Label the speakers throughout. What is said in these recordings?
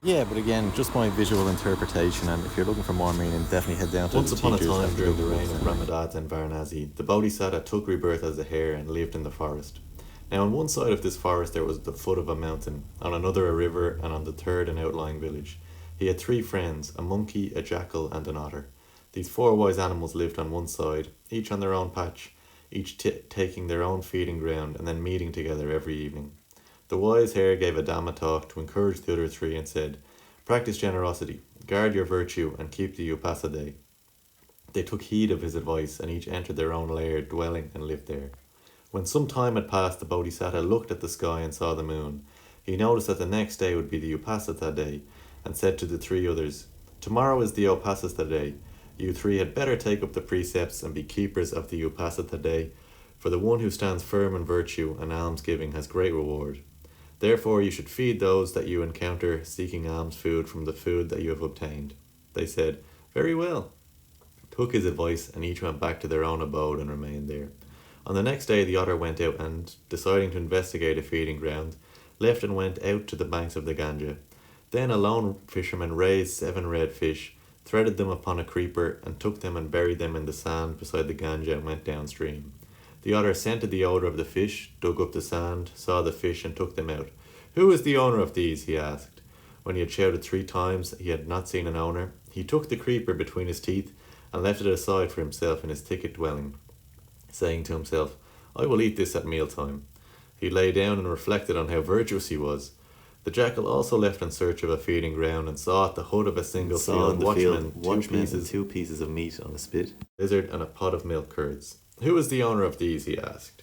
Speaker 1: Yeah, but again, just my visual interpretation, and if you're looking for more meaning, definitely head down to
Speaker 2: Once
Speaker 1: the
Speaker 2: upon a
Speaker 1: teachers
Speaker 2: time,
Speaker 1: at the
Speaker 2: during the
Speaker 1: Google
Speaker 2: reign
Speaker 1: Books
Speaker 2: of
Speaker 1: Center.
Speaker 2: Brahmadat and Varanasi, the Bodhisattva took rebirth as a hare and lived in the forest. Now, on one side of this forest there was the foot of a mountain, on another a river, and on the third an outlying village. He had three friends, a monkey, a jackal, and an otter. These four wise animals lived on one side, each on their own patch, each taking their own feeding ground and then meeting together every evening. The wise hare gave a Dhamma talk to encourage the other three and said, "Practice generosity, guard your virtue, and keep the Upasa day." They took heed of his advice, and each entered their own lair, dwelling, and lived there. When some time had passed, the Bodhisattva looked at the sky and saw the moon. He noticed that the next day would be the Upasatha day, and said to the three others, "Tomorrow is the Upasatha day. You three had better take up the precepts and be keepers of the Upasatha day, for the one who stands firm in virtue and almsgiving has great reward. Therefore you should feed those that you encounter seeking alms food from the food that you have obtained." They said, "Very well," took his advice, and each went back to their own abode and remained there. On the next day the otter went out and, deciding to investigate a feeding ground, left and went out to the banks of the Ganga. Then a lone fisherman raised 7 red fish, threaded them upon a creeper, and took them and buried them in the sand beside the Ganga and went downstream. The otter scented the odour of the fish, dug up the sand, saw the fish, and took them out. "Who is the owner of these?" he asked. When he had shouted 3 times he had not seen an owner, he took the creeper between his teeth and left it aside for himself in his thicket dwelling, saying to himself, "I will eat this at mealtime." He lay down and reflected on how virtuous he was. The jackal also left in search of a feeding ground, and saw at the hut of a single field watchmen, 2 pieces of meat on a spit, a lizard, and a pot of milk curds. "Who is the owner of these?" he asked.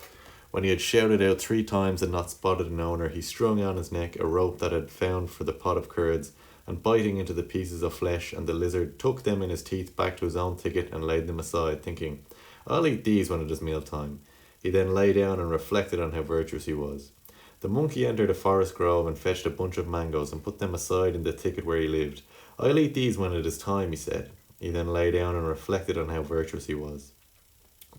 Speaker 2: When he had shouted out 3 times and not spotted an owner, he strung on his neck a rope that had found for the pot of curds, and biting into the pieces of flesh and the lizard, took them in his teeth back to his own thicket and laid them aside, thinking, "I'll eat these when it is mealtime." He then lay down and reflected on how virtuous he was. The monkey entered a forest grove and fetched a bunch of mangoes and put them aside in the thicket where he lived. "I'll eat these when it is time," he said. He then lay down and reflected on how virtuous he was.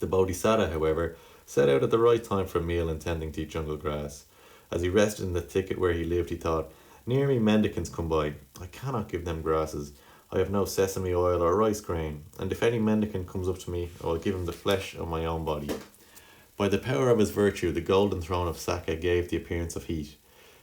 Speaker 2: The Bodhisattva, however, set out at the right time for a meal, intending to eat jungle grass. As he rested in the thicket where he lived, he thought, "Near me mendicants come by. I cannot give them grasses. I have no sesame oil or rice grain, and if any mendicant comes up to me, I will give him the flesh of my own body." By the power of his virtue, the golden throne of Sakka gave the appearance of heat.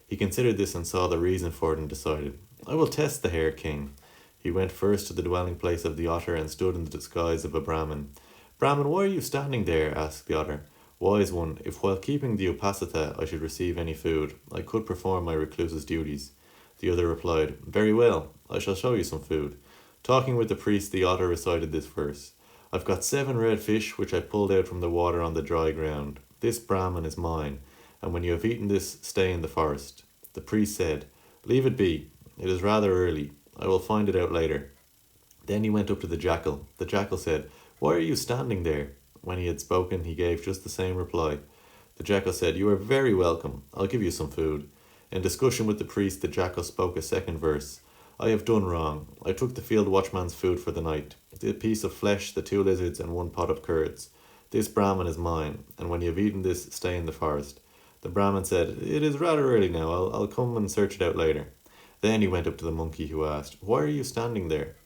Speaker 2: He considered this and saw the reason for it and decided, "I will test the Hare King." He went first to the dwelling place of the otter and stood in the disguise of a Brahmin. "Brahmin, why are you standing there?" asked the otter. "Wise one, if while keeping the Upasatha I should receive any food, I could perform my recluse's duties." The other replied, "Very well, I shall show you some food." Talking with the priest, the otter recited this verse: "I've got 7 red fish which I pulled out from the water on the dry ground. This Brahman is mine, and when you have eaten this, stay in the forest." The priest said, "Leave it be. It is rather early. I will find it out later." Then he went up to the jackal. The jackal said, "Why are you standing there?" When he had spoken, he gave just the same reply. The jackal said, "You are very welcome. I'll give you some food." In discussion with the priest, the jackal spoke a second verse. "I have done wrong. I took the field watchman's food for the night, the piece of flesh, the 2 lizards, and 1 pot of curds. This Brahman is mine, and when you have eaten this, stay in the forest." The Brahman said, "It is rather early now. I'll come and search it out later." Then he went up to the monkey, who asked, "Why are you standing there?"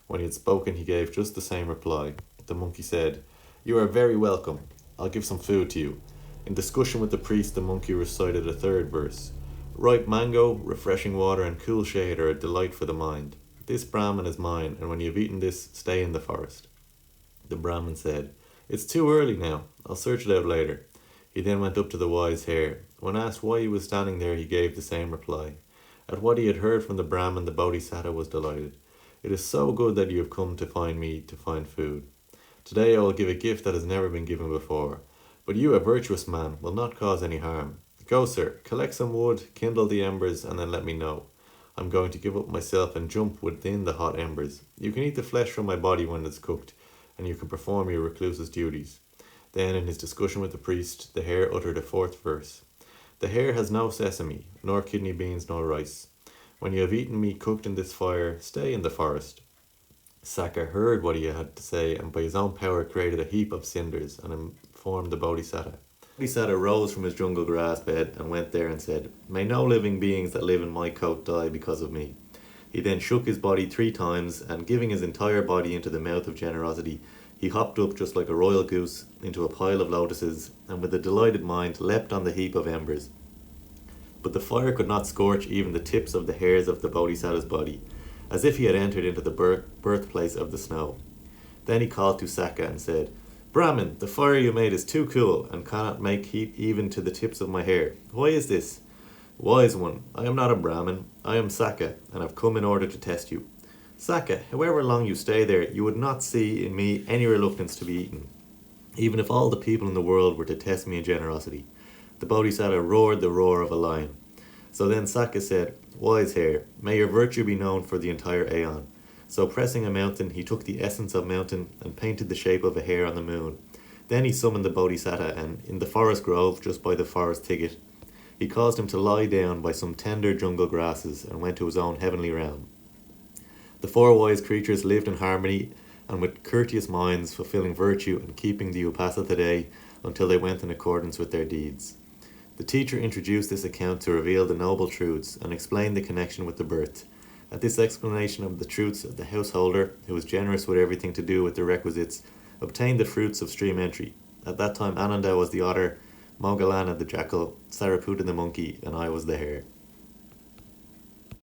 Speaker 2: When he had spoken, he gave just the same reply. The monkey said, "You are very welcome. I'll give some food to you." In discussion with the priest, the monkey recited a third verse. "Ripe mango, refreshing water, and cool shade are a delight for the mind. This Brahman is mine, and when you have eaten this, stay in the forest." The Brahman said, "It's too early now. I'll search it out later." He then went up to the wise hare. When asked why he was standing there, he gave the same reply. At what he had heard from the Brahman, the Bodhisattva was delighted. "It is so good that you have come to find me to find food. Today I will give a gift that has never been given before. But you, a virtuous man, will not cause any harm. Go, sir, collect some wood, kindle the embers, and then let me know. I'm going to give up myself and jump within the hot embers. You can eat the flesh from my body when it's cooked, and you can perform your recluse's duties." Then, in his discussion with the priest, the hare uttered a 4th verse. "The hare has no sesame, nor kidney beans, nor rice. When you have eaten me cooked in this fire, stay in the forest." Sakka heard what he had to say, and by his own power created a heap of cinders and informed the Bodhisattva. Bodhisattva rose from his jungle grass bed and went there and said, "May no living beings that live in my coat die because of me." He then shook his body 3 times, and giving his entire body into the mouth of generosity, he hopped up just like a royal goose into a pile of lotuses, and with a delighted mind leapt on the heap of embers. But the fire could not scorch even the tips of the hairs of the Bodhisattva's body, as if he had entered into the birthplace of the snow. Then he called to Saka and said, "Brahmin, the fire you made is too cool, and cannot make heat even to the tips of my hair. Why is this?" "Wise one, I am not a Brahmin. I am Saka, and have come in order to test you. Saka, however long you stay there, you would not see in me any reluctance to be eaten, even if all the people in the world were to test me in generosity." The Bodhisattva roared the roar of a lion. So then Saka said, "Wise hare, may your virtue be known for the entire aeon." So pressing a mountain, he took the essence of mountain and painted the shape of a hare on the moon. Then he summoned the Bodhisattva, and in the forest grove just by the forest thicket, he caused him to lie down by some tender jungle grasses and went to his own heavenly realm. The 4 wise creatures lived in harmony and with courteous minds, fulfilling virtue and keeping the Upasatha day until they went in accordance with their deeds. The teacher introduced this account to reveal the noble truths and explain the connection with the birth. At this explanation of the truths, the householder, who was generous with everything to do with the requisites, obtained the fruits of stream entry. At that time Ananda was the otter, Moggallana the jackal, Sariputta the monkey, and I was the hare.